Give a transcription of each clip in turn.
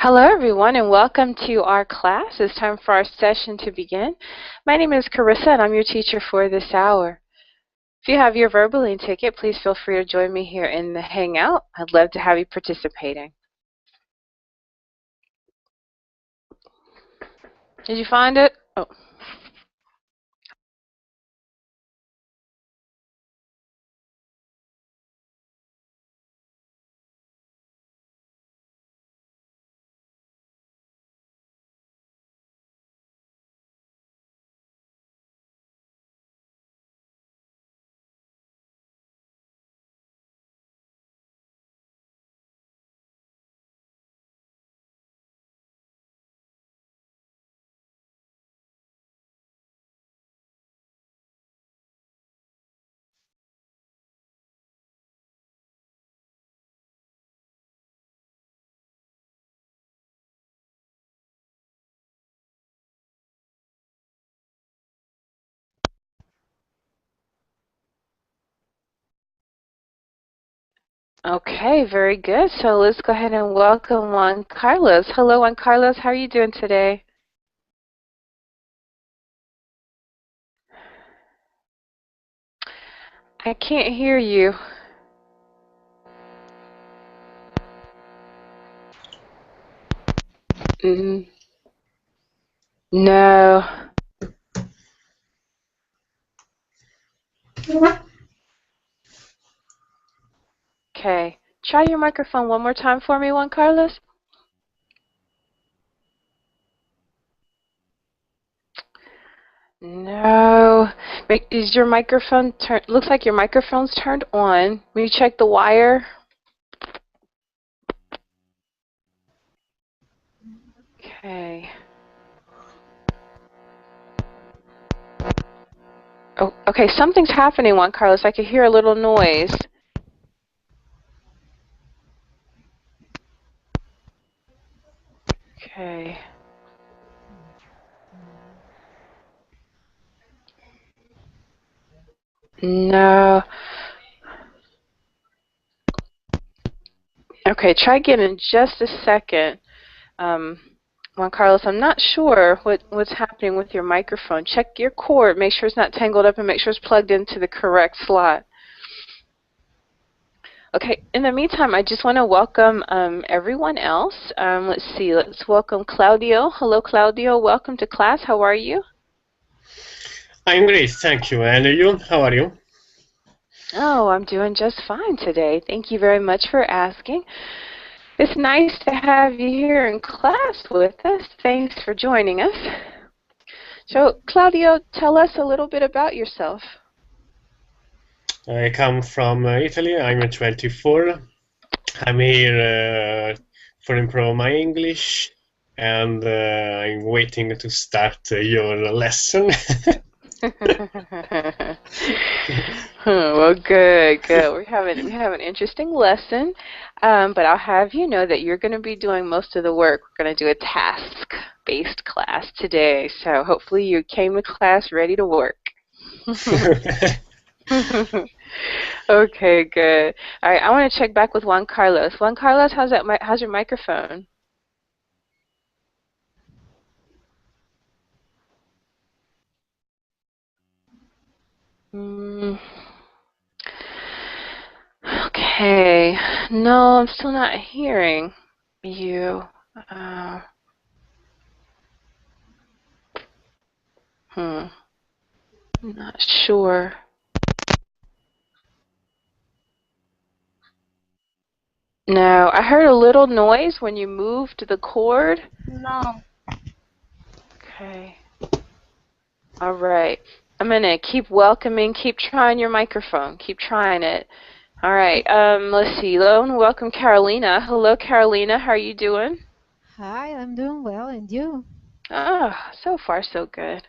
Hello, everyone, and welcome to our class. It's time for our session to begin. My name is Carissa, and I'm your teacher for this hour. If you have your Verbally ticket, please feel free to join me here in the Hangout. I'd love to have you participating. Did you find it? Oh. Okay, very good. So let's go ahead and welcome Juan Carlos. Hello, Juan Carlos. How are you doing today? I can't hear you. No. Okay. Try your microphone one more time for me, Juan Carlos. No. Is your microphone turned? Looks like your microphone's turned on. Will you check the wire? Okay. Oh, okay. Something's happening, Juan Carlos. I could hear a little noise. Okay. No. Okay, try again in just a second. Juan Carlos, I'm not sure what's happening with your microphone. Check your cord. Make sure it's not tangled up and make sure it's plugged into the correct slot. Okay, in the meantime, I just want to welcome everyone else. Let's see, let's welcome Claudio. Hello, Claudio. Welcome to class. How are you? I'm great, thank you. And you, how are you? Oh, I'm doing just fine today. Thank you very much for asking. It's nice to have you here in class with us. Thanks for joining us. So, Claudio, tell us a little bit about yourself. I come from Italy. I'm 24. I'm here for improve my English, and I'm waiting to start your lesson. Well, good. We have an interesting lesson, but I'll have you know that you're going to be doing most of the work. We're going to do a task-based class today, so hopefully you came to class ready to work. Okay, good. All right, I want to check back with Juan Carlos. Juan Carlos, how's your microphone? Mm, okay. No, I'm still not hearing you. Uh, I'm not sure. No, I heard a little noise when you moved the cord. No. Okay. All right. I'm going to keep trying your microphone. Keep trying it. All right. Let's see. Welcome Carolina. Hello, Carolina. How are you doing? Hi, I'm doing well, and you? Oh, so far so good.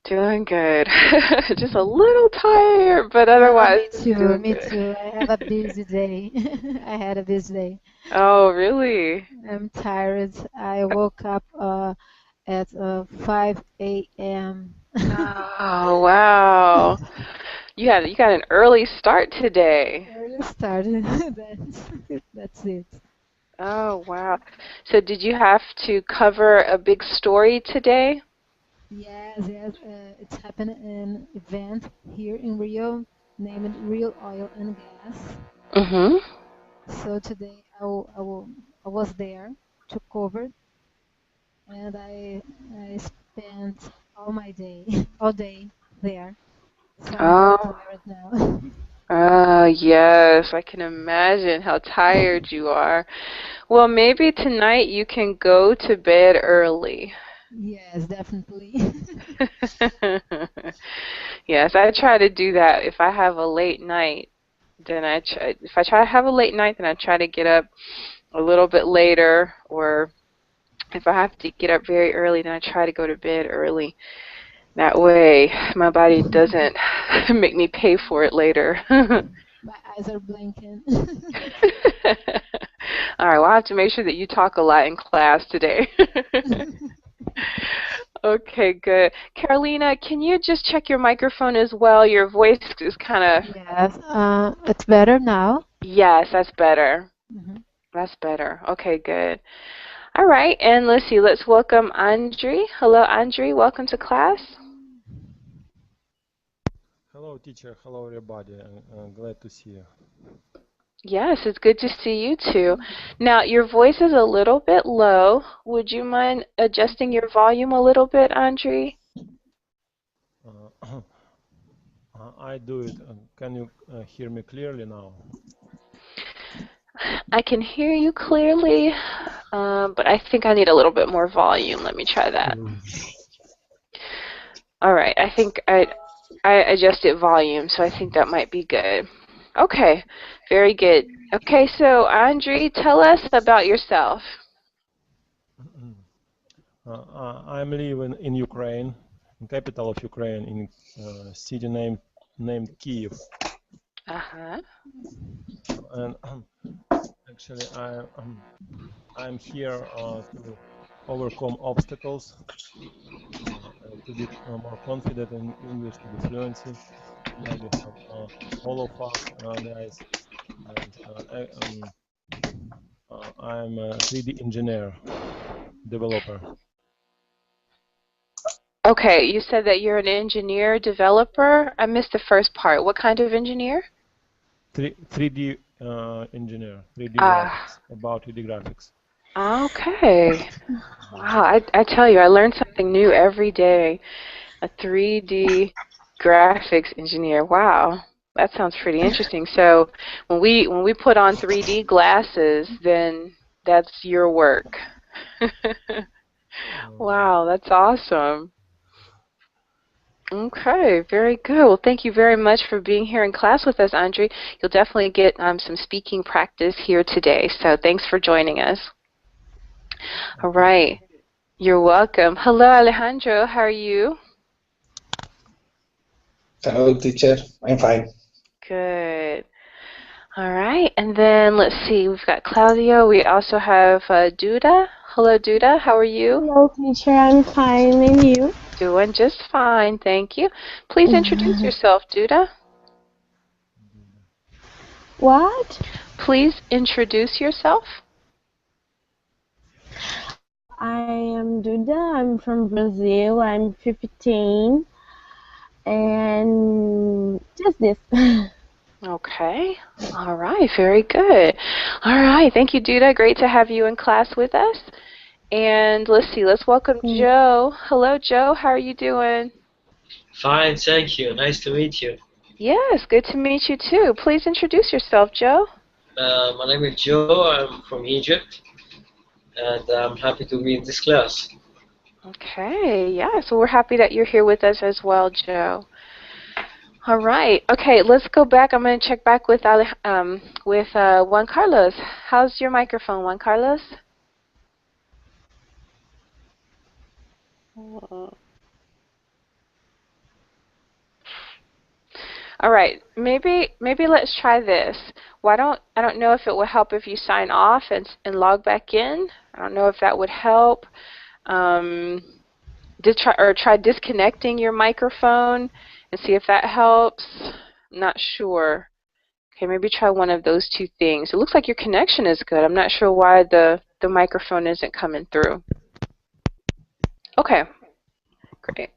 Doing good. Just a little tired, but Yeah, otherwise me too, doing me good. too. I have a busy day. I had a busy day. Oh, really? I'm tired. I woke up at 5 a.m. Oh, wow. You got an early start today. Early start. That's it. Oh, wow. So did you have to cover a big story today? Yes, yes. It's happened an event here in Rio named Real Oil and Gas. Mm-hmm. So today I was there to cover, and I spent all my day, all day there. So I'm very Oh, tired now. yes, I can imagine how tired you are. Well, maybe tonight you can go to bed early. Yes, definitely. Yes, I try to do that. If I have a late night, if I try to have a late night, then I try to get up a little bit later, or if I have to get up very early, then I try to go to bed early. That way, my body doesn't make me pay for it later. My eyes are blinking. All right, well, I have to make sure that you talk a lot in class today. Okay, good. Carolina, can you just check your microphone as well? Your voice is kind of, Yes, it's better now. yes, that's better. Mhm. That's better. Okay, good. All right, and let's see, let's welcome Andre. Hello, Andre. Welcome to class. Hello, teacher. Hello, everybody. I'm glad to see you. Yes, it's good to see you too. Now, your voice is a little bit low. Would you mind adjusting your volume a little bit, Andre? Uh, I do it. Can you hear me clearly now? I can hear you clearly, but I think I need a little bit more volume. Let me try that. Mm. All right, I think I adjusted volume, so I think that might be good. Okay, very good. Okay, so Andre, tell us about yourself. I'm living in Ukraine, in capital of Ukraine, in city named Kiev, Uh-huh. and actually I'm here to overcome obstacles, to be more confident in English, to be fluency. Maybe all of us guys, and I'm a 3D engineer developer. Okay, you said that you're an engineer, developer. I missed the first part. What kind of engineer? 3D engineer, 3D Ah, graphics, about 3D graphics. okay. Wow, I tell you, I learn something new every day. A 3D graphics engineer. Wow, that sounds pretty interesting. So when we put on 3D glasses, then that's your work. Uh, Wow, that's awesome. Okay, very good. Well, thank you very much for being here in class with us, Andre. You'll definitely get some speaking practice here today. So thanks for joining us. All okay, thank right. You're welcome. Hello, Alejandro. How are you? Hello, teacher. I'm fine. Good. All right. And then let's see. We've got Claudio. We also have Duda. Hello, Duda. How are you? Hello, teacher. I'm fine. And you? Doing just fine. Thank you. Please introduce yourself, Duda. What? Please introduce yourself. I am Duda. I'm from Brazil. I'm 15. And just this. Okay. All right. Very good. All right. Thank you, Duda. Great to have you in class with us. And let's see. Let's welcome Joe. Hello, Joe. How are you doing? Fine, thank you. Nice to meet you. Yes. Good to meet you too. Please introduce yourself, Joe. My name is Joe. I'm from Egypt, and I'm happy to be in this class. Okay. Yeah. So we're happy that you're here with us as well, Joe. All right. Okay. Let's go back. I'm going to check back with Juan Carlos. How's your microphone, Juan Carlos? All right, maybe let's try this. I don't know if it would help if you sign off and log back in. I don't know if that would help. Um, try disconnecting your microphone and see if that helps. I'm not sure Okay, maybe try one of those two things. It looks like your connection is good. I'm not sure why the microphone isn't coming through. Okay, great.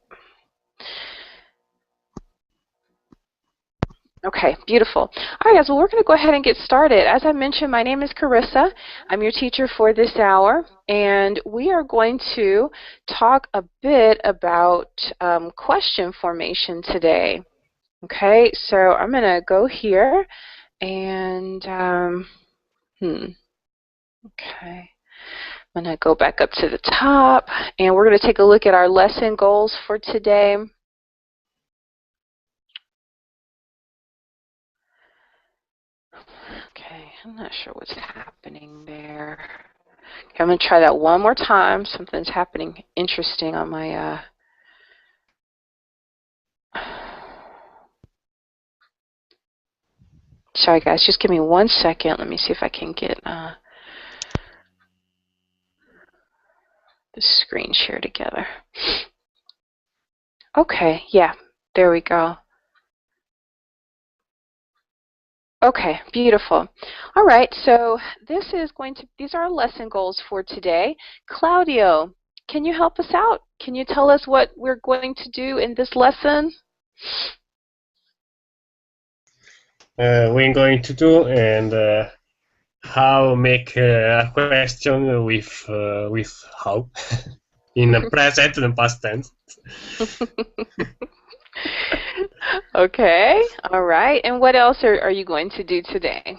Okay, beautiful. All right, guys, well, we're going to go ahead and get started. As I mentioned, my name is Carissa. I'm your teacher for this hour, and we are going to talk a bit about question formation today. Okay, so I'm going to go here and, okay, I'm going to go back up to the top, and we're going to take a look at our lesson goals for today. Okay, I'm not sure what's happening there. Okay, I'm going to try that one more time. Something's happening interesting on my sorry guys, just give me 1 second. Let me see if I can get the screen share together. Okay, yeah, there we go. Okay, beautiful. All right, so these are our lesson goals for today. Claudio, can you help us out? Can you tell us what we're going to do in this lesson? We're going to do and how make a question with how in the present and past tense. Okay, all right. And what else are you going to do today?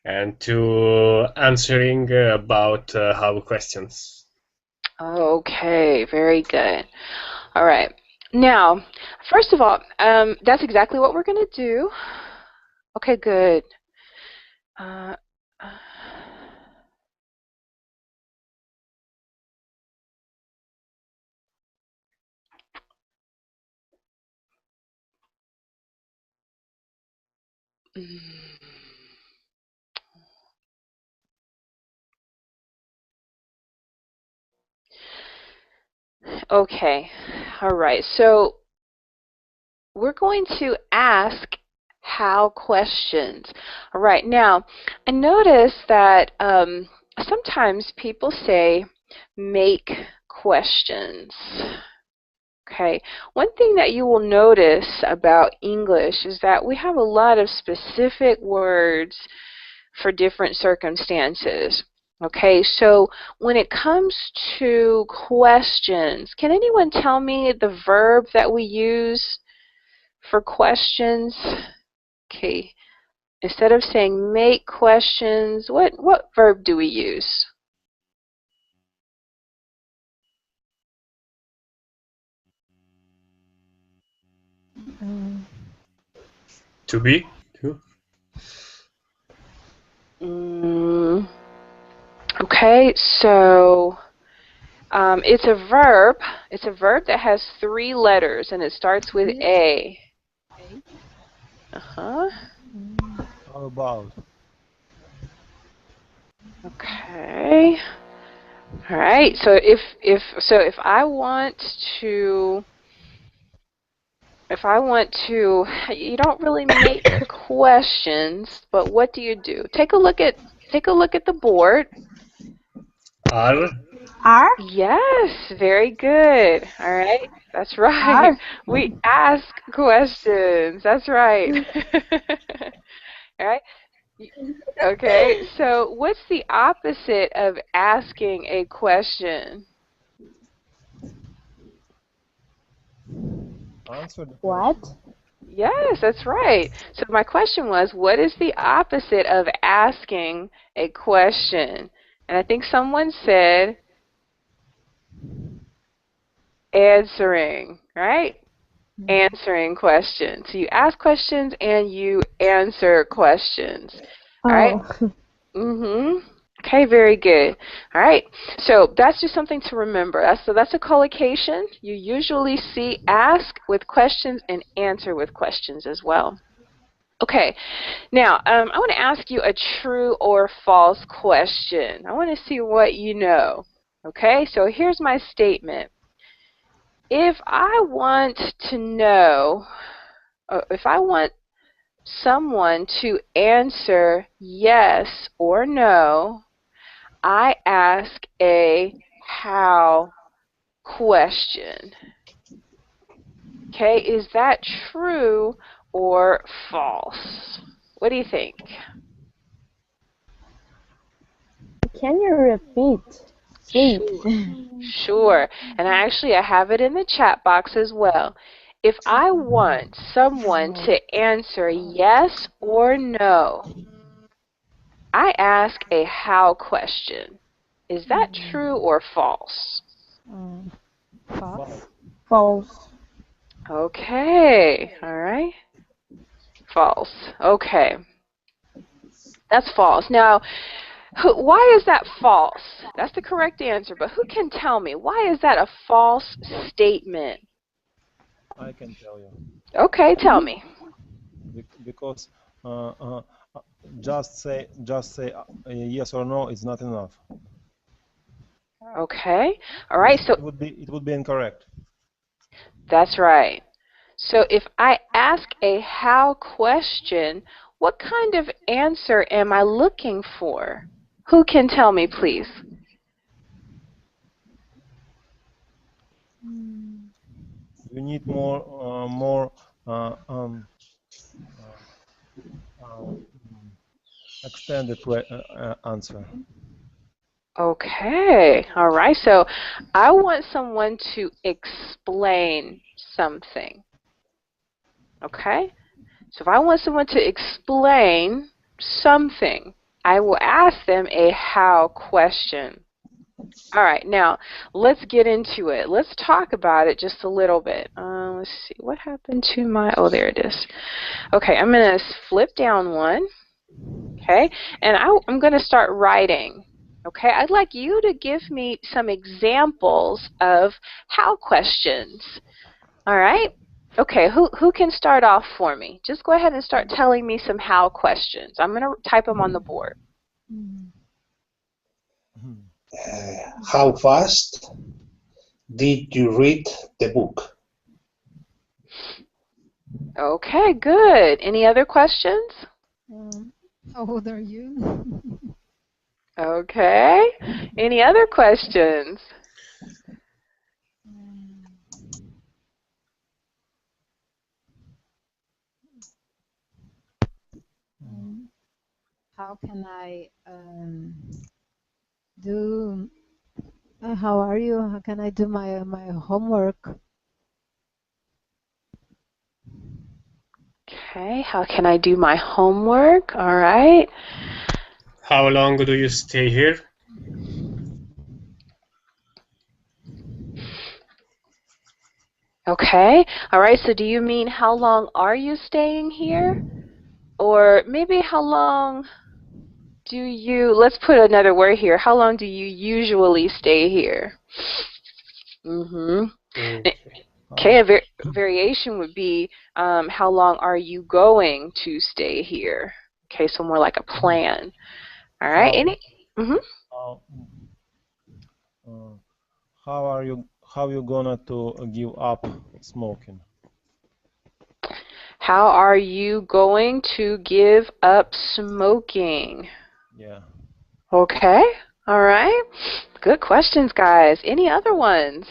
And to answering about how questions. Okay, very good. All right. Now, first of all, that's exactly what we're going to do. Okay, good. Okay, all right. So we're going to ask how questions. All right, now I notice that sometimes people say make questions. Okay, one thing that you will notice about English is that we have a lot of specific words for different circumstances. Okay, so when it comes to questions, can anyone tell me the verb that we use for questions? Okay, instead of saying make questions, what verb do we use? To be? Okay, so it's a verb. It's a verb that has 3 letters, and it starts with A. How about? Okay. All right. So if I want to, you don't really make questions, but what do? Take a look at the board. Are. R. Yes, very good. All right, that's right. R. We ask questions. That's right. All right. Okay, so what's the opposite of asking a question? Answer the What? question. Yes, that's right. So my question was, what is the opposite of asking a question? And I think someone said answering, right? Answering questions. So you ask questions and you answer questions. All right? Oh. Okay, very good. All right. So that's just something to remember. That's a collocation. You usually see ask with questions and answer with questions as well. Okay. Now, I want to ask you a true or false question. I want to see what you know. Okay? So here's my statement. If I want to know, if I want someone to answer yes or no, I ask a how question. Okay, is that true or false? What do you think? Can you repeat, please? Sure. And I have it in the chat box as well. If I want someone to answer yes or no, I ask a how question. Is that true or false? False. False. Okay. All right. False. Okay. That's false. Now, why is that false? That's the correct answer, but who can tell me? Why is that a false statement? I can tell you. Okay, tell me. Because just say yes or no is not enough. Okay. All right. So it would be incorrect. That's right. So if I ask a how question, what kind of answer am I looking for? Who can tell me, please? You need more extended answer. Okay. All right. So I want someone to explain something. Okay? So if I want someone to explain something, I will ask them a how question. All right, now let's get into it. Let's talk about it just a little bit. Let's see, what happened to my, oh, there it is. Okay, I'm going to flip down one, okay, and I'm going to start writing. Okay, I'd like you to give me some examples of how questions. All right? Okay, who can start off for me? Just go ahead and start telling me some how questions. I'm going to type them on the board. How fast did you read the book? Okay, good. Any other questions? How old are you? Okay. Any other questions? How can I do? How are you? How can I do my homework? Okay, how can I do my homework? All right. How long do you stay here? Okay. All right, so do you mean how long are you staying here? Or maybe how long do you, let's put another word here. How long do you usually stay here? Okay, a variation would be how long are you going to stay here? Okay, so more like a plan. All right. How you gonna to give up smoking? How are you going to give up smoking? Yeah. Okay. All right. Good questions, guys. Any other ones?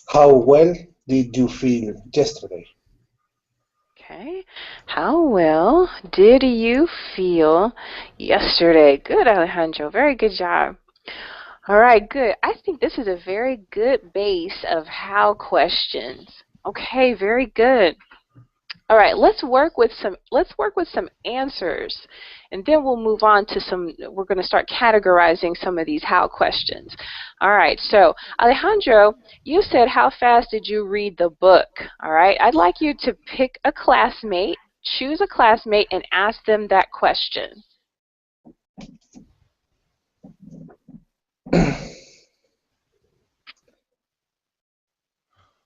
How well did you feel yesterday? Okay. How well did you feel yesterday? Good, Alejandro. Very good job. All right, good. I think this is a very good base of how questions. Okay, very good. All right, let's work with some answers, and then we'll move on to we're going to start categorizing some of these how questions. All right, so Alejandro, you said how fast did you read the book? All right, I'd like you to pick a classmate, choose a classmate, and ask them that question.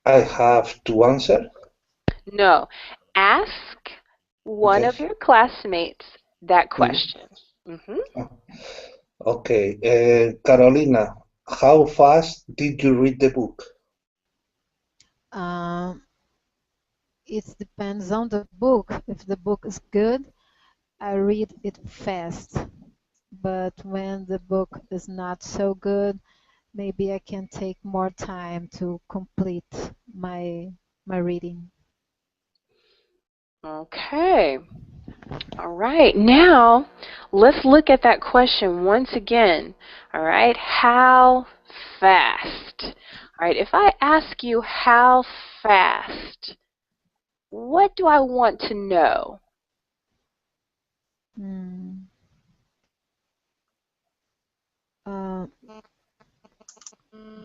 I have to answer? No, ask one of your classmates that question. Okay, Carolina, how fast did you read the book? Um, it depends on the book. If the book is good, I read it fast. But when the book is not so good, maybe I can take more time to complete my reading. Okay. All right. Now, let's look at that question once again. All right. How fast? All right. If I ask you how fast, what do I want to know? Uh,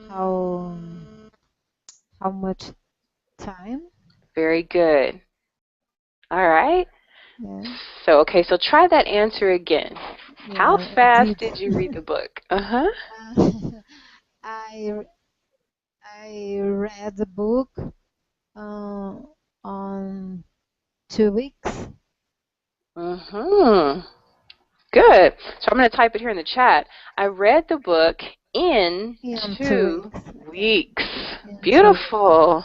how how much time? Very good. All right. Yeah. So, okay, so try that answer again. How Yeah, fast did. did you read the book? Uh-huh. I I read the book on 2 weeks. Mm-hmm. Good. So I'm going to type it here in the chat. I read the book in In 2 2 weeks. weeks. In 2 weeks. Beautiful.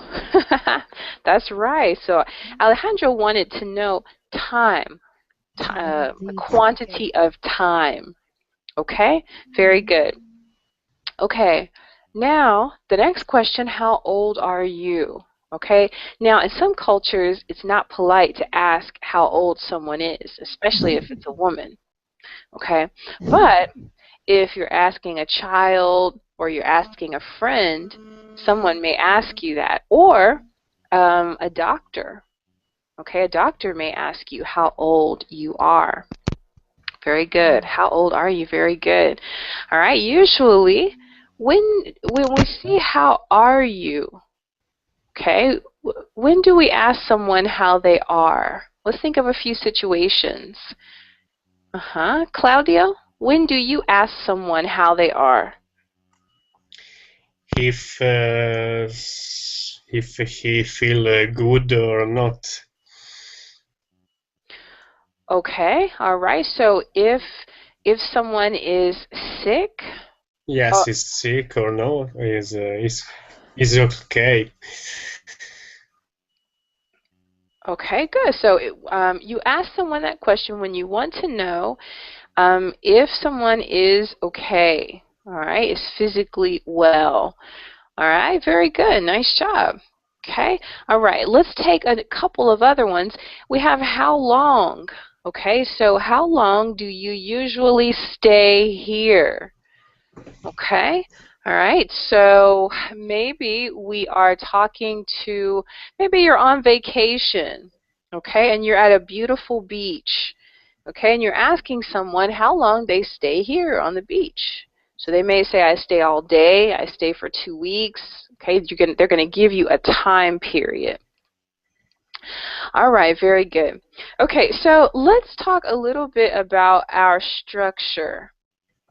That's right. So Alejandro wanted to know time, Time a did. Okay. quantity of time. Okay? Very good. Okay. Now, the next question, how old are you? Okay. Now, in some cultures, it's not polite to ask how old someone is, especially if it's a woman. Okay. But if you're asking a child or you're asking a friend, someone may ask you that. Or a doctor. Okay. A doctor may ask you how old you are. Very good. How old are you? Very good. All right. Usually, when we see how are you, okay, when do we ask someone how they are? Let's think of a few situations. Claudio, when do you ask someone how they are? If he feel good or not. Okay. All right. So if someone is sick, Yes, he's sick or no, is okay. okay, good. So you ask someone that question when you want to know if someone is okay, all right, is physically well. All right, very good. Nice job. Okay, all right, let's take a couple of other ones. We have how long. Okay, so how long do you usually stay here? Okay, all right, so maybe we are talking to, maybe you're on vacation, okay, and you're at a beautiful beach, okay, and you're asking someone how long they stay here on the beach. So they may say, I stay all day, I stay for 2 weeks, okay, they're going to give you a time period. All right, very good. Okay, so let's talk a little bit about our structure.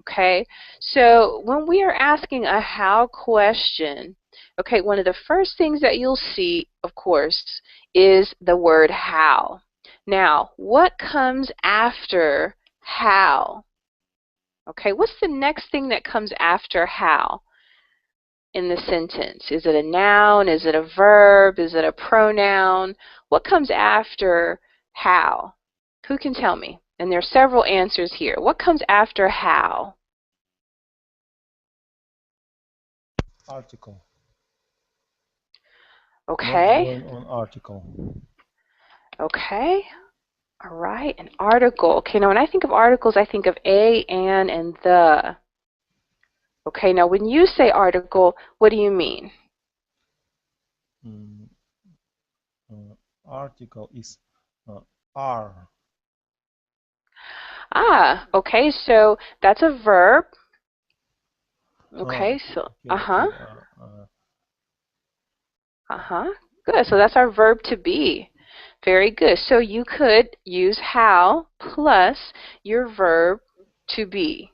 Okay, so when we are asking a how question, okay, one of the first things that you'll see, of course, is the word how. Now, what comes after how? Okay, what's the next thing that comes after how in the sentence? Is it a noun? Is it a verb? Is it a pronoun? What comes after how? Who can tell me? And there are several answers here. What comes after how? Article. Okay. Not going on article. Okay. All right. An article. Okay, now when I think of articles, I think of a, an, and the. Okay, now when you say article, what do you mean? Article is are. Ah, okay, so that's a verb. Okay, so, Okay. Good, so that's our verb to be. Very good. So you could use how plus your verb to be.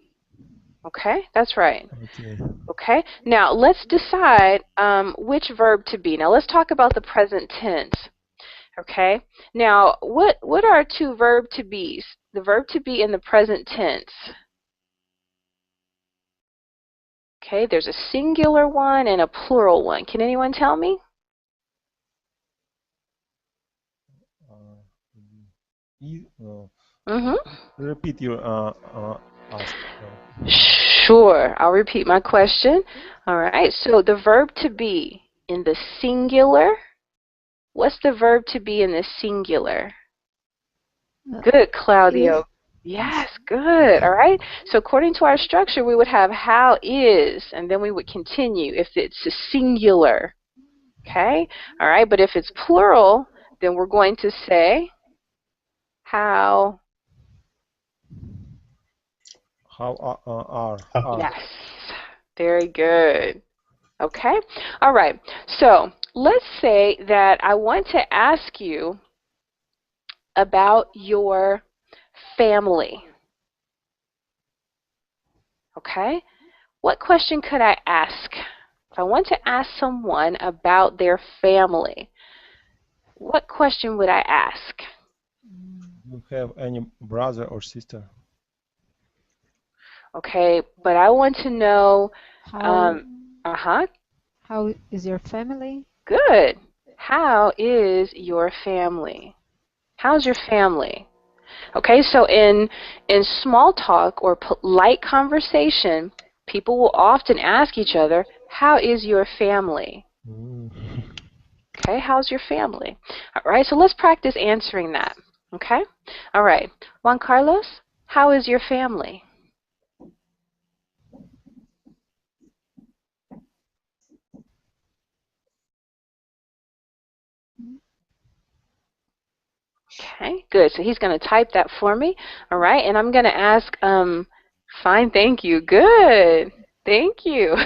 Okay, that's right. Okay. Okay, now let's decide which verb to be. Now let's talk about the present tense. Okay, now what are two verb to be's? The verb to be in the present tense. Okay, there's a singular one and a plural one. Can anyone tell me? Repeat your ask. Sure, I'll repeat my question. All right, so the verb to be in the singular, what's the verb to be in the singular? Good, Claudio. Yes, good. All right. So according to our structure, we would have how is, and then we would continue if it's a singular. Okay. All right. But if it's plural, then we're going to say how. How are. Yes. Very good. Okay. All right. So let's say that I want to ask you about your family. Okay? What question could I ask? If I want to ask someone about their family, what question would I ask? Do you have any brother or sister? Okay, but I want to know, How How is your family? Good. How is your family? How's your family? Okay, so in small talk or polite conversation, people will often ask each other, how is your family? Okay, how's your family? All right, so let's practice answering that. Okay? All right. Juan Carlos, how is your family? Okay, good. So he's going to type that for me. All right, and I'm going to ask, fine, thank you. Good. Thank you.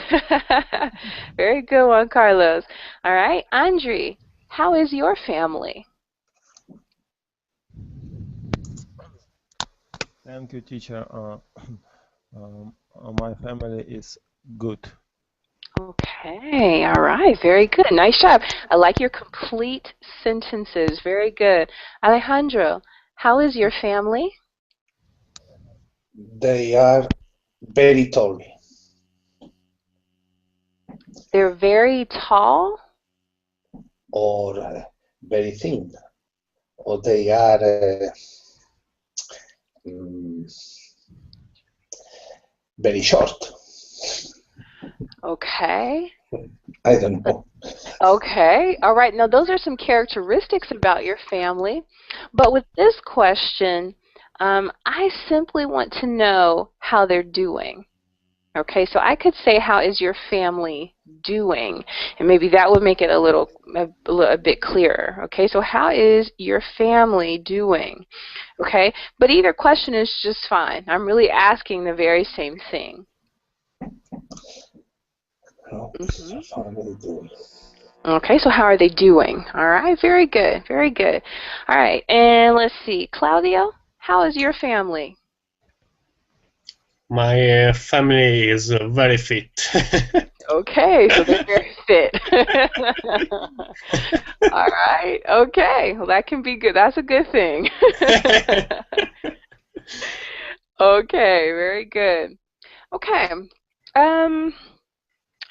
Very good, Juan Carlos. All right, Andre, how is your family? Thank you, teacher. My family is good. Okay, all right, very good. Nice job. I like your complete sentences. Very good. Alejandro, how is your family? They are very tall. They're very tall? Or very thin. Or they are very short. Okay. I don't know. Okay. All right. Now, those are some characteristics about your family. But with this question, I simply want to know how they're doing. Okay, so I could say, how is your family doing? And maybe that would make it a bit clearer. Okay, so how is your family doing? Okay, but either question is just fine. I'm really asking the very same thing. How are they doing? Okay, so how are they doing? All right, very good, very good. All right, and let's see. Claudio, how is your family? My family is very fit. Okay, so they're very fit. All right, okay. Well, that can be good. That's a good thing. Okay, very good. Okay.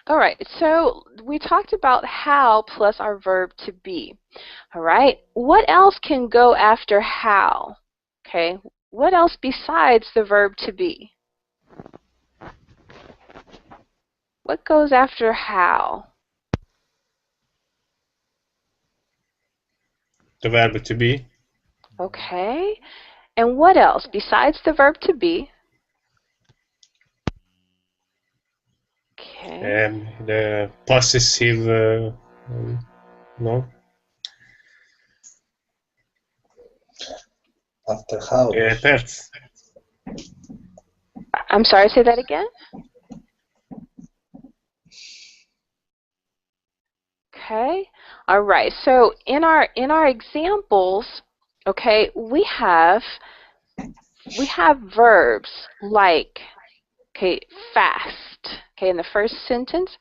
All right, so we talked about how plus our verb to be. All right, what else can go after how? Okay, what else besides the verb to be? What goes after how? The verb to be. Okay, and what else besides the verb to be? Okay. The possessive, no? After how? Perth. I'm sorry, say that again? Okay. All right. So in our examples, okay, we have verbs like, okay, fast. Okay, in the first sentence,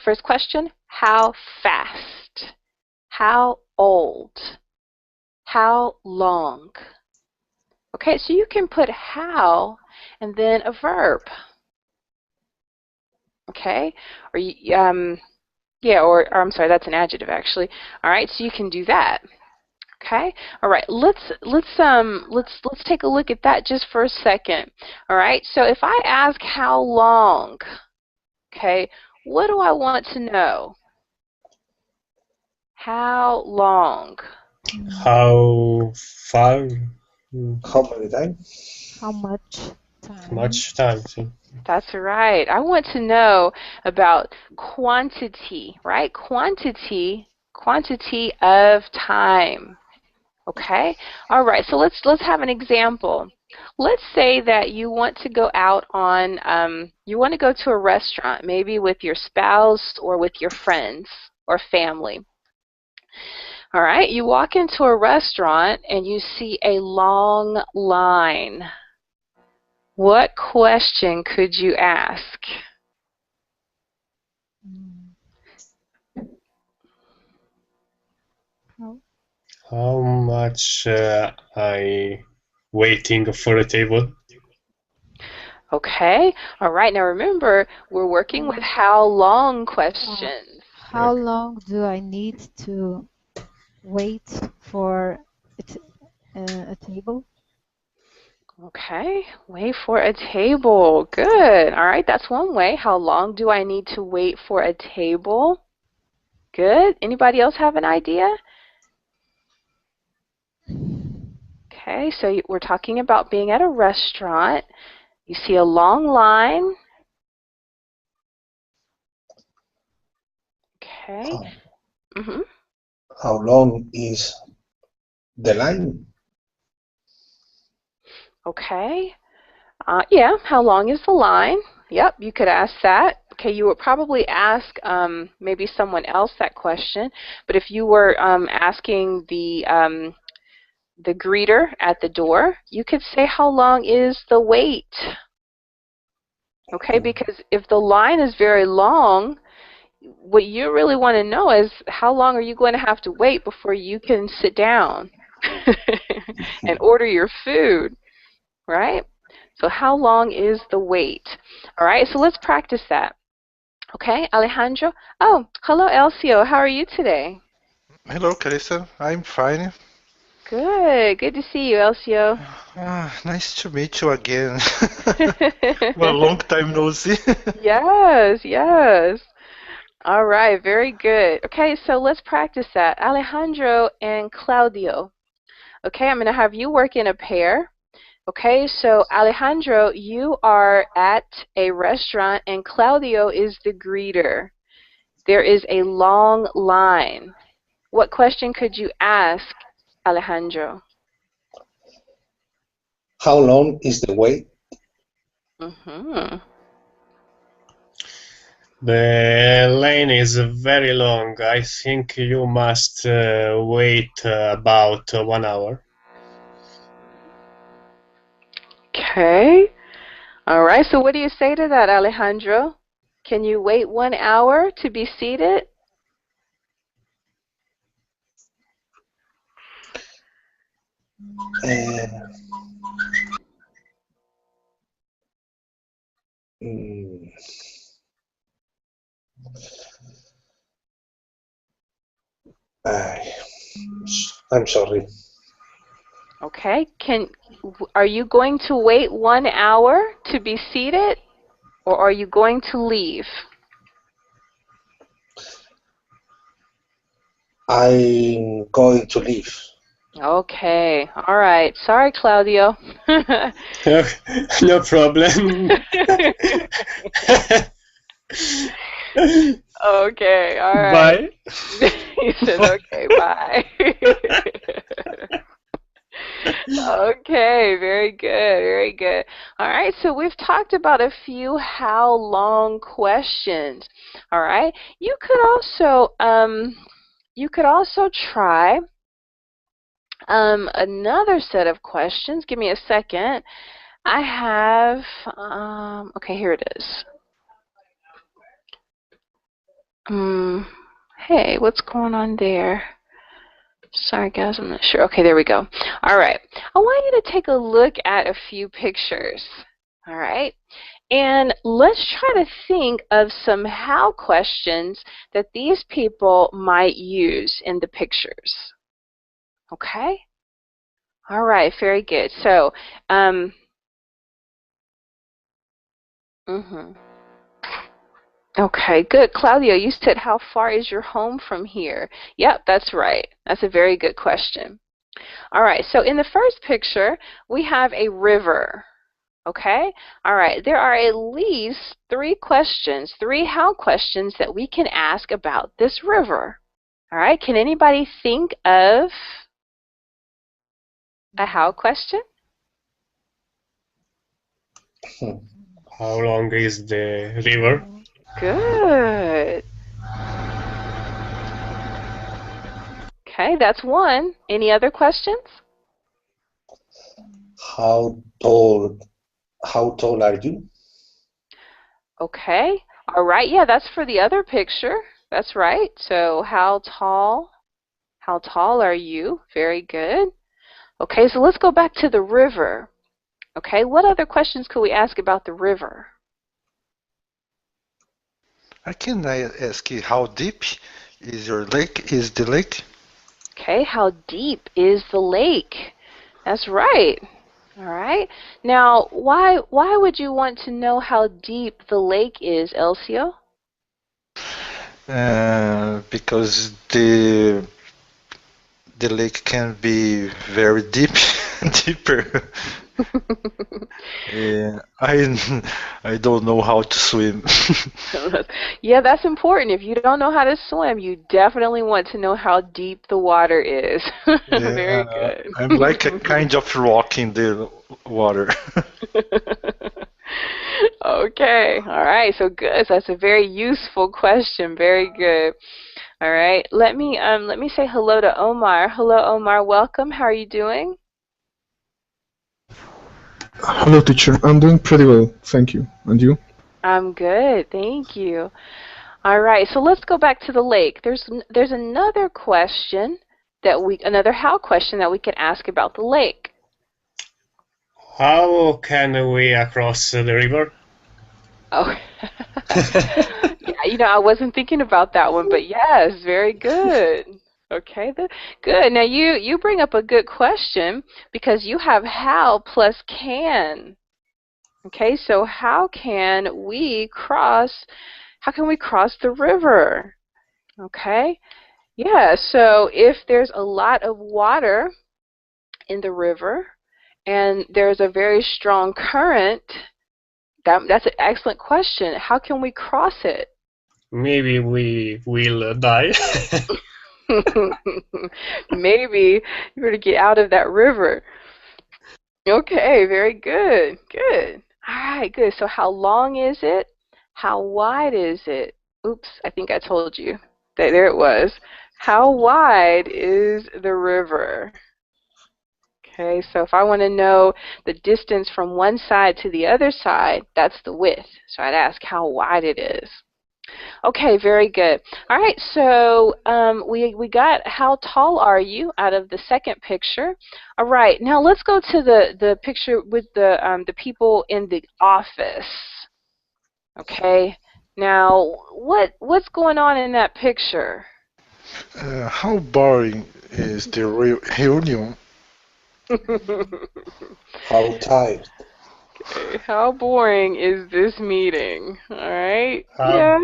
first question, how fast? How old? How long? Okay, so you can put how and then a verb. Okay, or yeah, or I'm sorry, that's an adjective actually. All right, so you can do that. Okay. All right. Let's take a look at that just for a second. All right. So if I ask how long, okay, what do I want to know? How long? How far? How many times? How much time? Much time. See? That's right. I want to know about quantity, right? Quantity of time. Okay? All right. So let's have an example. Let's say that you want to go out on you want to go to a restaurant, maybe with your spouse or with your friends or family. All right? You walk into a restaurant and you see a long line. What question could you ask? How much I waiting for a table? Okay. All right. Now remember, we're working with how long questions. How long do I need to wait for a table? Okay. Wait for a table. Good. All right. That's one way. How long do I need to wait for a table? Good. Anybody else have an idea? Okay. So we're talking about being at a restaurant. You see a long line. Okay. How long is the line? Okay. Yeah, how long is the line? Yep, you could ask that. Okay, you would probably ask maybe someone else that question, but if you were asking the greeter at the door, you could say, how long is the wait? Okay, because if the line is very long, what you really want to know is how long are you going to have to wait before you can sit down and order your food, right? So how long is the wait? All right, so let's practice that. Okay, Alejandro. Oh, hello, Elcio. How are you today? Hello, Carissa. I'm fine. Good. Good to see you, Elcio. Nice to meet you again. Well, long time no see. Yes, yes. All right, very good. Okay, so let's practice that. Alejandro and Claudio. Okay, I'm going to have you work in a pair. Okay, so Alejandro, you are at a restaurant and Claudio is the greeter. There is a long line. What question could you ask, Alejandro? How long is the wait? The lane is very long. I think you must wait about 1 hour. Okay. All right, so what do you say to that, Alejandro? Can you wait 1 hour to be seated? I'm sorry. Okay. Are you going to wait 1 hour to be seated, or are you going to leave? I'm going to leave. Okay. All right. Sorry, Claudio. No problem. Okay. All right. Bye. He said, okay, bye. Okay, very good, very good. All right, so we've talked about a few how long questions. All right, you could also try another set of questions. Give me a second. I have okay, here it is. Hey, what's going on there? Sorry, guys, I'm not sure. Okay, there we go. All right. I want you to take a look at a few pictures. All right. And let's try to think of some how questions that these people might use in the pictures. Okay? All right, very good. So, okay, good. Claudio, you said, how far is your home from here? Yep, that's right. That's a very good question. All right, so in the first picture, we have a river. Okay? All right, there are at least 3 questions, 3 how questions that we can ask about this river. All right, can anybody think of a how question? How long is the river? Good. Okay, that's one. Any other questions? How tall are you? Okay. All right. Yeah, that's for the other picture. That's right. So how tall are you? Very good. Okay, so let's go back to the river. Okay, what other questions could we ask about the river? Can I ask you how deep is your lake? Is the lake? Okay, how deep is the lake? That's right. All right. Now, why would you want to know how deep the lake is, Elcio? Because the lake can be very deep, deeper. I don't know how to swim. Yeah, that's important. If you don't know how to swim, you definitely want to know how deep the water is. Very good. I'm like a kind of rock in the water. Okay. All right. So good. So that's a very useful question. Very good. All right. Let me say hello to Omar. Hello, Omar. Welcome. How are you doing? Hello, teacher. I'm doing pretty well, thank you. And you? I'm good. Thank you. All right. So let's go back to the lake. There's another question another how question that we can ask about the lake. How can we cross the river? Oh, yeah, I wasn't thinking about that one, but yes, very good. Okay, good. Now you bring up a good question because you have how plus can. Okay, so how can we cross the river? Okay, yeah, so if there's a lot of water in the river and there's a very strong current, that's an excellent question. How can we cross it? Maybe we will die. Maybe you're to get out of that river. Okay, very good. Good. All right, good. So how long is it? How wide is it? Oops, I think I told you. There it was. How wide is the river? Okay, so if I want to know the distance from one side to the other side, that's the width. So I'd ask how wide it is. Okay, very good. All right, so we got how tall are you out of the second picture. All right, now let's go to the picture with the people in the office. Okay, now what's going on in that picture? How boring is the reunion? How tired? Okay, how boring is this meeting? All right. How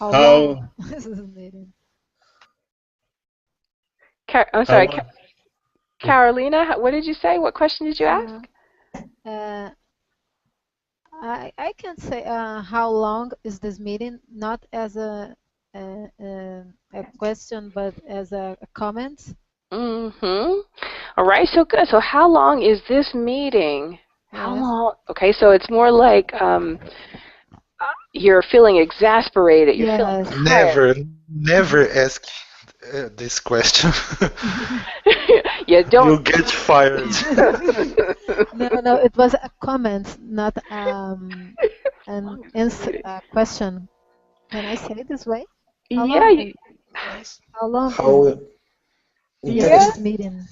long is this meeting? I'm sorry, Carolina. What did you say? What question did you ask? I can say how long is this meeting, not as a question, but as a comment. All right. So good. So how long is this meeting? How long? Okay. So it's more like you're feeling exasperated. You're feeling tired. Never ask this question. Yeah, don't. You'll get fired. No, it was a comment, not an answer, question. Can I say it this way? How long is this meeting?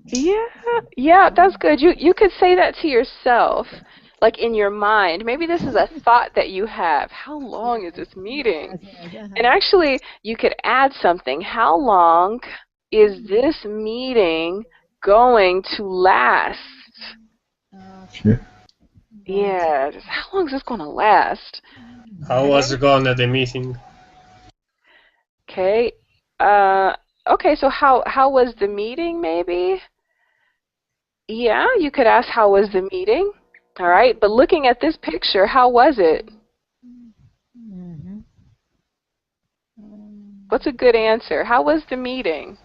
Yeah, that's good. You could say that to yourself. like in your mind. Maybe this is a thought that you have. How long is this meeting? And actually, you could add something. How long is this meeting going to last? Okay. Yeah, just how long is this going to last? How was going the meeting? Okay. Okay, so how was the meeting, maybe? Yeah, you could ask how was the meeting. All right, but looking at this picture, how was it? What's a good answer? How was the meeting?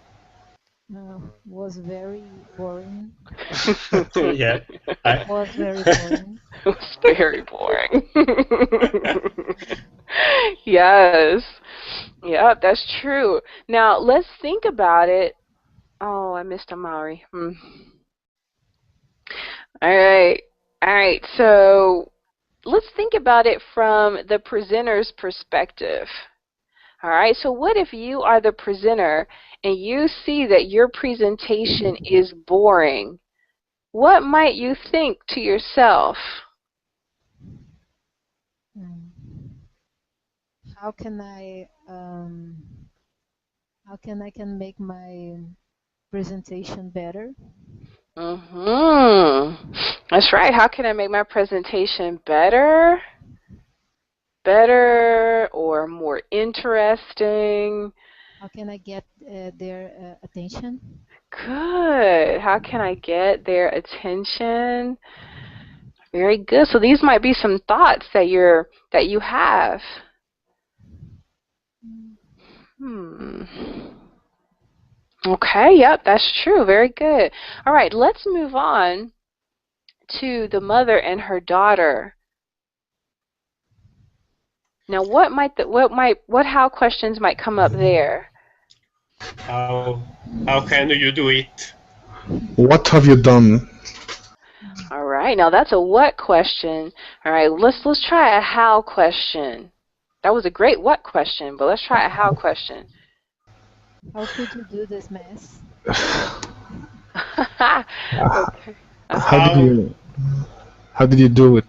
Was very boring. Yeah. Was very boring. It was very boring. Yes. Yeah, that's true. Now, let's think about it. Oh, I missed Amari. All right. All right. So let's think about it from the presenter's perspective. All right. So what if you are the presenter and you see that your presentation is boring? What might you think to yourself? How can I can make my presentation better? That's right. How can I make my presentation better? Better or more interesting? How can I get their attention? Good. How can I get their attention? Very good. So these might be some thoughts that you have. Okay, yep, that's true. Very good. All right, let's move on to the mother and her daughter. Now, what how questions might come up there? How can you do it? What have you done? All right, now that's a what question. All right, let's try a how question. That was a great what question, but let's try a how question. How could you do this mess? Okay. How did you do it?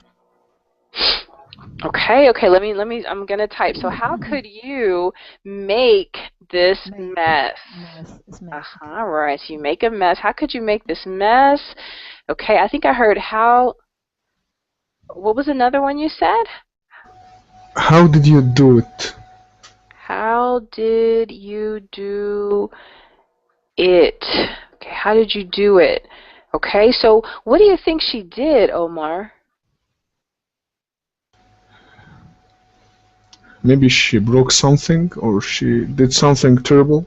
Okay, I'm gonna type. So how could you make this mess? Right, so you make a mess. How could you make this mess? Okay, I think I heard how. What was another one you said? How did you do it? How did you do it? Okay, how did you do it? Okay, so what do you think she did, Omar? Maybe she broke something, or she did something terrible.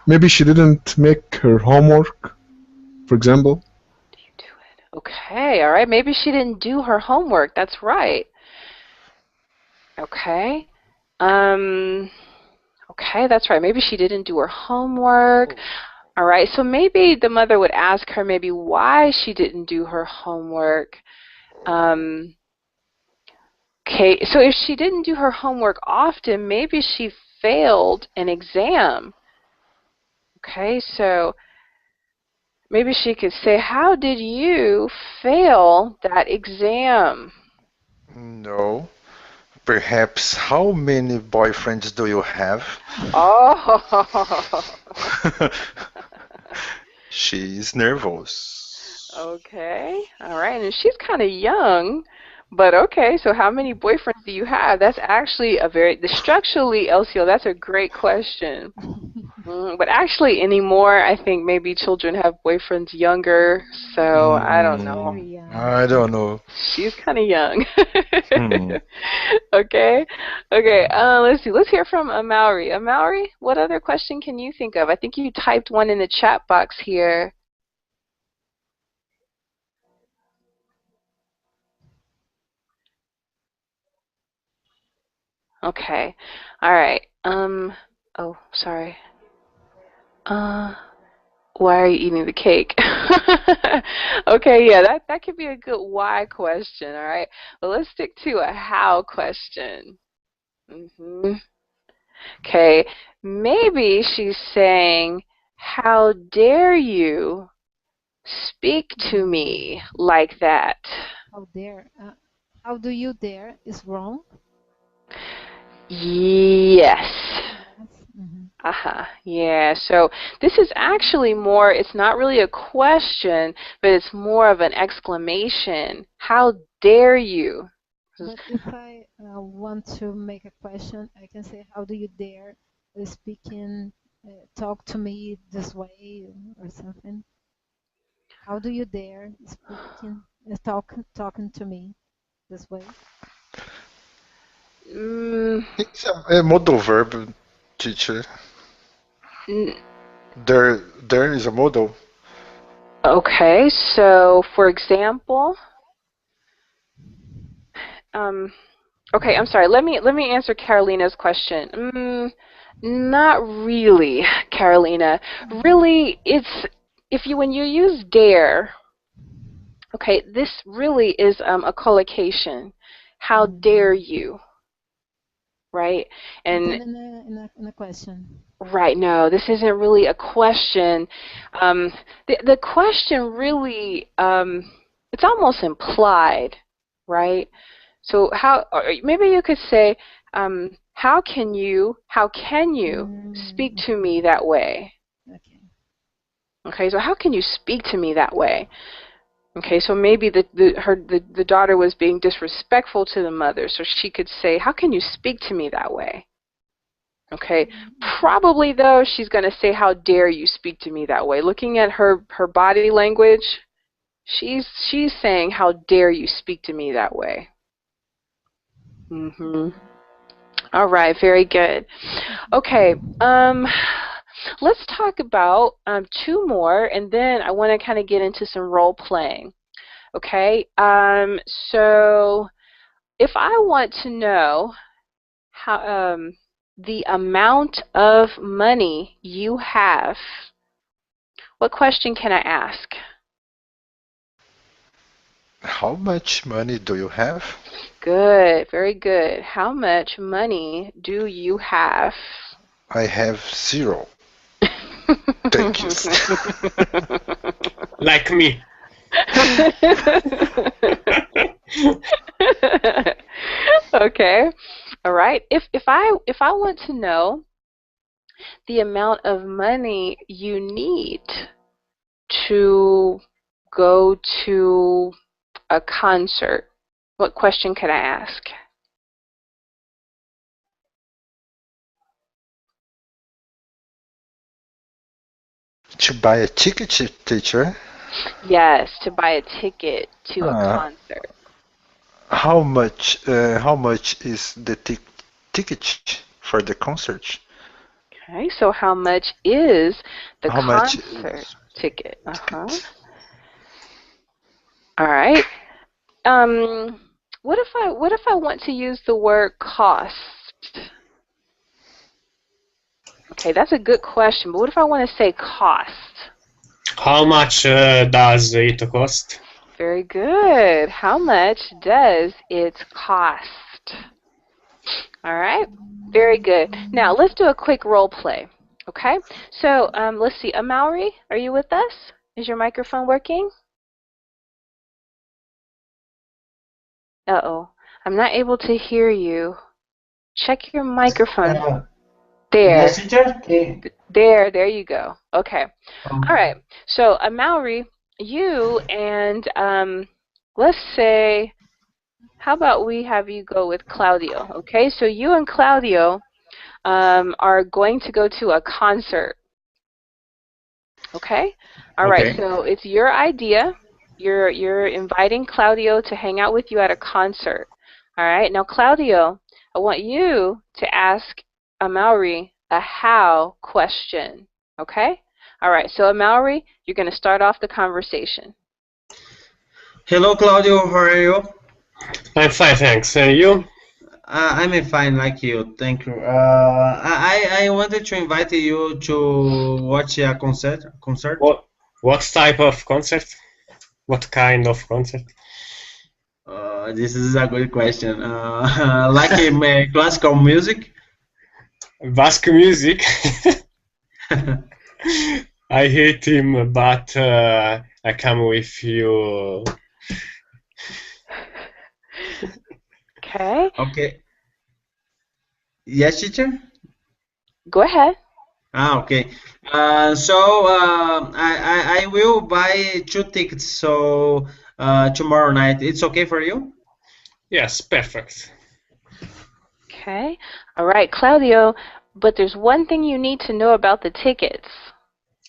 Maybe she didn't make her homework, for example. Okay, all right. Maybe she didn't do her homework. That's right. Okay. Okay, that's right. Maybe she didn't do her homework. All right. So maybe the mother would ask her maybe why she didn't do her homework. Okay. So if she didn't do her homework often, maybe she failed an exam. Okay. So maybe she could say, how did you fail that exam? No. Perhaps, how many boyfriends do you have? Oh. She's nervous. Okay. All right. And she's kind of young, but okay. So how many boyfriends do you have? That's actually structurally, LCO, that's a great question. But actually anymore, I think maybe children have boyfriends younger, so I don't know. I don't know. She's kind of young. Okay. Okay. Let's see. Let's hear from Amaury. Amaury, what other question can you think of? I think you typed one in the chat box here. Okay. All right. Oh, sorry. Why are you eating the cake? Okay, yeah, that could be a good why question, all right? But let's stick to a how question. Okay, maybe she's saying, how dare you speak to me like that? How dare? How do you dare is wrong. Yes. Mhm. Yeah, so this is actually more, it's not really a question, but it's more of an exclamation. How dare you? But if I want to make a question, I can say, how do you dare talk to me this way or something? How do you dare talking to me this way? It's a modal verb, teacher. N- There is a modal. Okay, so for example, okay, I'm sorry. Let me answer Carolina's question. Not really, Carolina. Really, it's when you use dare. Okay, this really is a collocation. How dare you? Right? And in a question. right, no, this isn't really a question. The question really, it's almost implied, right? So or maybe you could say, how can you speak to me that way? Okay. Okay, so how can you speak to me that way? Okay, so maybe the daughter was being disrespectful to the mother, so she could say, how can you speak to me that way? Okay, probably though she's going to say, how dare you speak to me that way? Looking at her body language, she's saying, how dare you speak to me that way? All right, very good. Okay, let's talk about two more, and then I want to kind of get into some role playing. Okay, so if I want to know how the amount of money you have, what question can I ask? How much money do you have? Good, very good. How much money do you have? I have 0. Thank you. Like me. Okay. All right. If I want to know the amount of money you need to go to a concert, what question could I ask? To buy a ticket, teacher? Yes, to buy a ticket to a concert. How much is the ticket for the concert? Okay, so how much is the How concert much ticket? All right. What if I want to use the word cost? Okay, that's a good question, but what if I want to say cost? How much does it cost? Very good. How much does it cost? All right. Very good. Now, let's do a quick role play. Okay? So, let's see. Amaury, are you with us? Is your microphone working? Uh-oh. I'm not able to hear you. Check your microphone. There. Yes, teacher? There you go. Okay. All right. So, Amaury, you and let's say, how about we have you go with Claudio? Okay. So you and Claudio are going to go to a concert. Okay. All right. So it's your idea. You're inviting Claudio to hang out with you at a concert. All right. Now, Claudio, I want you to ask Amaury a how question. Okay? All right. So, Amaury, you're going to start off the conversation. Hello, Claudio. How are you? I'm fine, thanks. And you? I'm fine, like you. Thank you. I wanted to invite you to watch a concert. What type of concert? What kind of concert? This is a good question. Like classical music? Basque music? I hate him, but I come with you. Okay. Okay. Yes, teacher? Go ahead. Okay. I will buy 2 tickets. So tomorrow night, it's okay for you? Yes, perfect. Okay. All right, Claudio. But there's one thing you need to know about the tickets.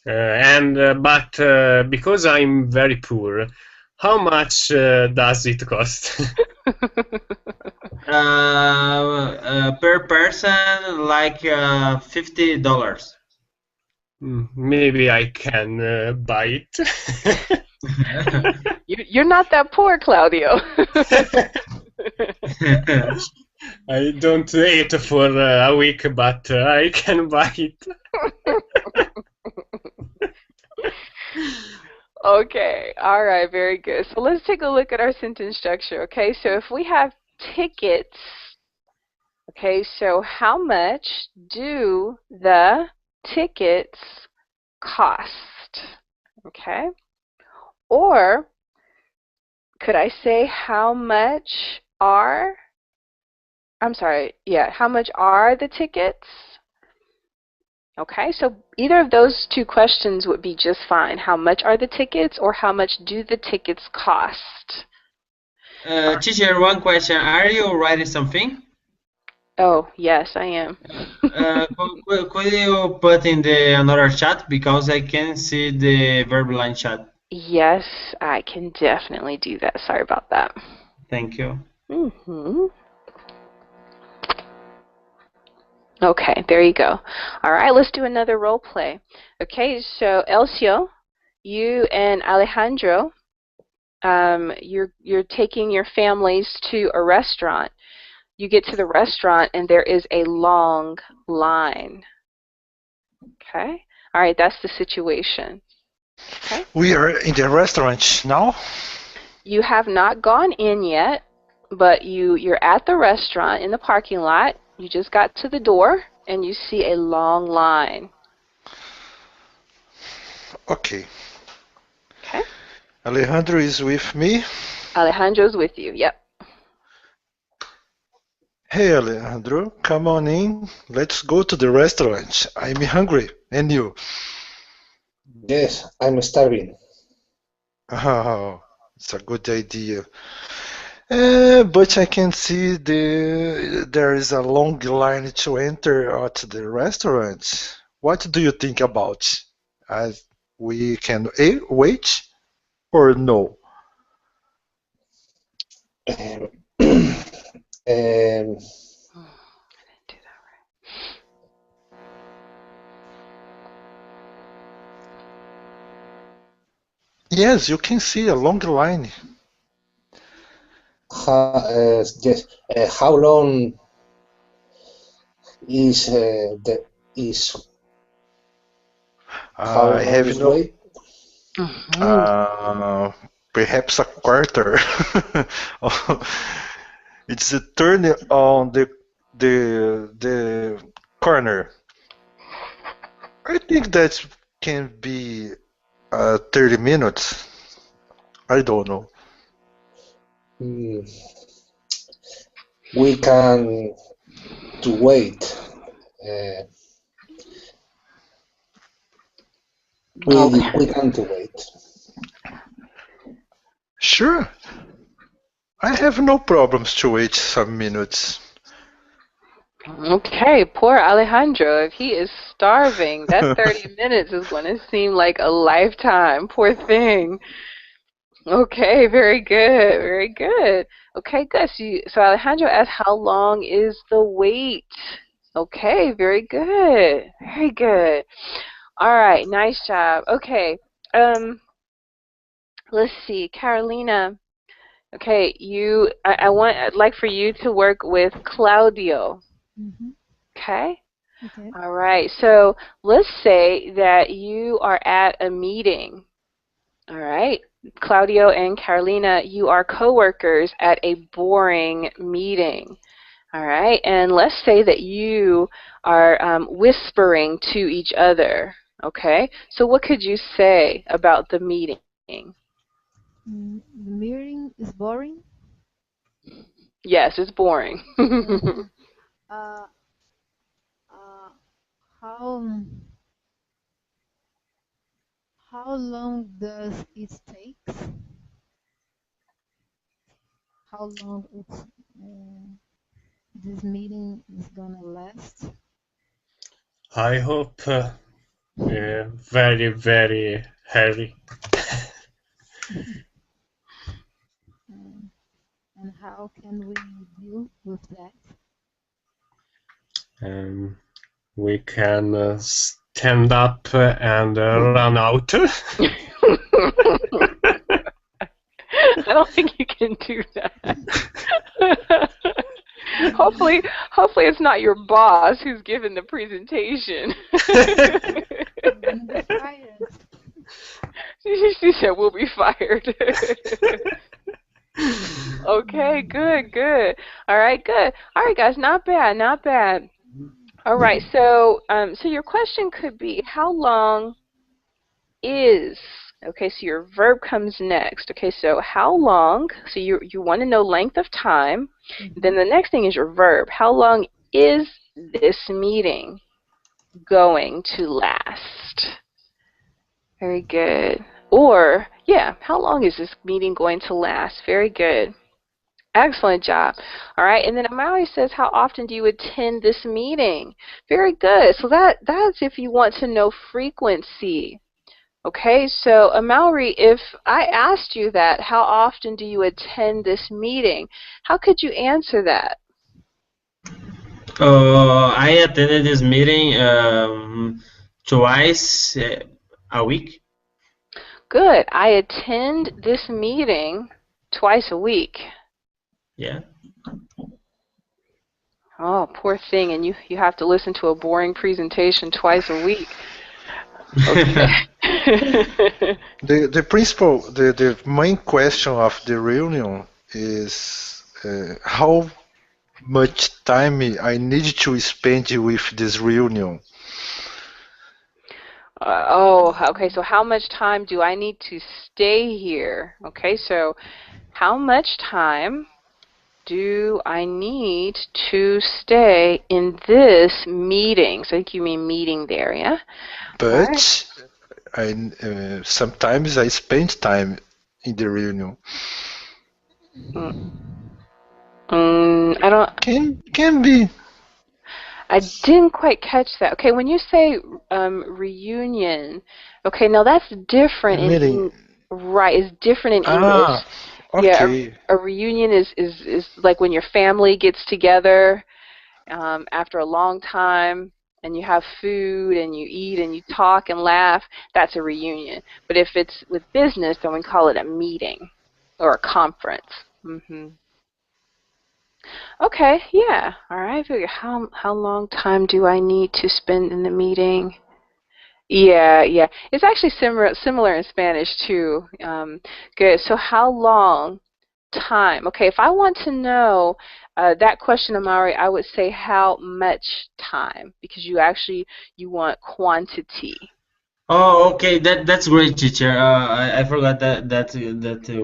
But because I'm very poor, how much does it cost? Per person, like $50. Maybe I can buy it. You're not that poor, Claudio. I don't eat for a week, but I can buy it. Okay, all right, very good. So let's take a look at our sentence structure, okay? So if we have tickets, okay, so how much do the tickets cost? Okay? Or could I say how much are, how much are the tickets? Okay, so either of those two questions would be just fine. How much are the tickets, or how much do the tickets cost? Teacher, one question. Are you writing something? Oh, yes, I am. Could you put in the another chat, because I can see the verb line chat. Yes, I can definitely do that. Sorry about that. Thank you. Okay, there you go. All right, let's do another role play. Okay, so Elcio, you and Alejandro, you're taking your families to a restaurant. You get to the restaurant and there is a long line. Okay? All right, that's the situation. Okay? We are in the restaurant now. You have not gone in yet, but you're at the restaurant in the parking lot. You just got to the door and you see a long line. Okay. Okay? Alejandro is with me. Alejandro's with you, yep. Hey Alejandro, come on in. Let's go to the restaurant. I'm hungry. And you? Yes, I'm starving. Oh, it's a good idea. But I can see there is a long line to enter at the restaurant. What do you think about? We can wait or no? Yes, you can see a long line. Yes. How long is how I long have is no. wait? Perhaps a quarter. It's a turn on the corner. I think that can be 30 minutes. I don't know. We can to wait. We can to wait. Sure. I have no problems to wait some minutes. Okay, poor Alejandro. If he is starving, that 30 minutes is going to seem like a lifetime. Poor thing. Okay, very good, very good. Okay, good. So Alejandro asked, how long is the wait? Okay, very good, very good. All right, nice job. Okay, let's see, Carolina. Okay, I'd like for you to work with Claudio. Okay? Okay. All right, so let's say that you are at a meeting. All right, Claudio and Carolina, you are coworkers at a boring meeting. All right, and let's say that you are whispering to each other. Okay, so what could you say about the meeting? The meeting is boring. Yes, it's boring. uh, how long does it take? How long this meeting is gonna last? I hope very, very hairy. And how can we deal with that? We can stand up and run out. I don't think you can do that. Hopefully it's not your boss who's giving the presentation. She said we'll be fired. Okay, good. All right, good. All right, guys, not bad. All right, so your question could be, how long is, okay, so your verb comes next. Okay, so how long, so you want to know length of time. Then the next thing is your verb. How long is this meeting going to last? Very good. Or, yeah, how long is this meeting going to last? Very good. Excellent job. All right, and then Amaury says, how often do you attend this meeting? Very good. So that's if you want to know frequency. Okay, so Amaury, if I asked you that, how often do you attend this meeting? How could you answer that? I attended this meeting twice a week. Good. I attend this meeting twice a week. Yeah. Oh, poor thing, and you have to listen to a boring presentation twice a week. Okay. The main question of the reunion is how much time I need to spend with this reunion. Okay, so how much time do I need to stay here? Okay, so how much time do I need to stay in this meeting? So I think you mean meeting there, yeah? But sometimes I spend time in the reunion. I don't. Can be. I didn't quite catch that. Okay, when you say reunion, okay, now that's different in right. It's different in English. Okay. Yeah, a reunion is like when your family gets together after a long time, and you have food and you eat and you talk and laugh. That's a reunion. But if it's with business, then we call it a meeting or a conference. Okay, yeah. All right. How long time do I need to spend in the meeting? Yeah. It's actually similar in Spanish too. Good. So how long time? Okay, if I want to know that question, Amaury, I would say how much time, because you want quantity. Oh, okay. That's great, teacher. I forgot that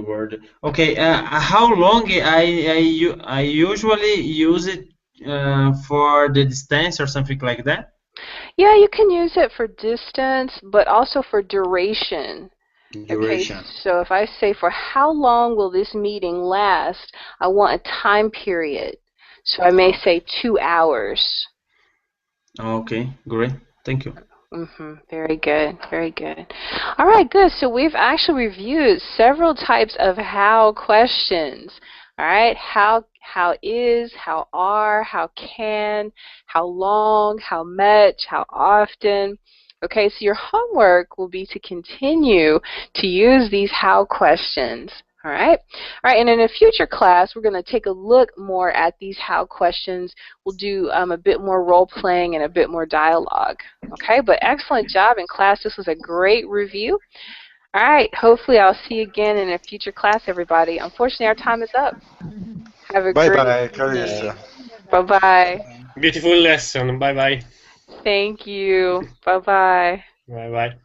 word. Okay. How long I usually use it for the distance or something like that? Yeah, you can use it for distance, but also for duration. Duration. Okay, so if I say, for how long will this meeting last, I want a time period. So I may say 2 hours. Okay, great. Thank you. Very good. All right, good. So we've actually reviewed several types of how questions. All right, how is, how are, how can, how long, how much, how often. Okay, so your homework will be to continue to use these how questions. All right, and in a future class, we're going to take a look more at these how questions. We'll do a bit more role playing and a bit more dialogue. Okay, but excellent job in class. This was a great review. All right, hopefully I'll see you again in a future class, everybody. Unfortunately, our time is up. Have a Bye-bye, great Clarissa. Bye-bye. Beautiful lesson. Bye-bye. Thank you. Bye-bye. Bye-bye.